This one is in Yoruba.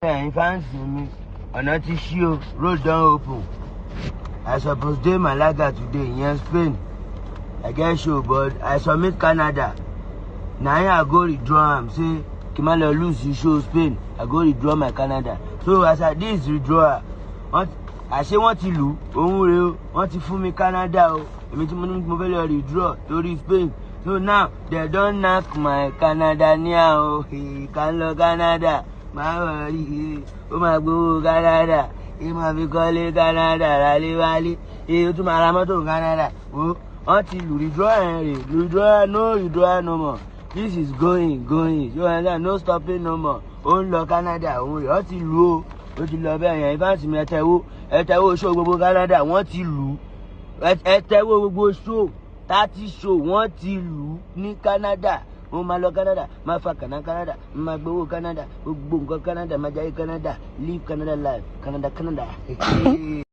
Fans me, ọ̀nà ti ṣí o, road don open. I suppose dey Malaga today in Spain. I get show but I submit Canada. Na here I go withdraw am say Kimalo lose the show Spain. I go withdraw my Canada. So as I this withdrawal, I say wọ́n ti lù òun rè o, wọ́n ti fún mi Canada o. Èmi tí mo ní mo fẹ́ lọ withdraw torí Spain. So now they don knack my Canada near o. Kan lọ Canada. Máa wọ̀rí ó máa gbowó Canada, máa fi kọ́lé Canada rálé wálé, ó tún máa ra mọ́tò Canada. Wọ́n ti lù withdrawal rè, withdrawal no more. This is going you understand, no stopping no more. Ó ń lọ Canada òun rè, wọ́n ti lù ó ti lọ bẹ́ẹ̀ yẹn. Ìfáǹsì mi ẹ̀tẹ̀wó show gbogbo Canada wọ́n ti lù, ẹ̀tẹ̀wó gbogbo show 30 show wọ́n ti lù ní Canada. Mo máa lọ Canada, máa fa Canada, máa gbowó Canada, gbogbo nǹkan Canada, máa jayé Canada, live Canada life, Canada.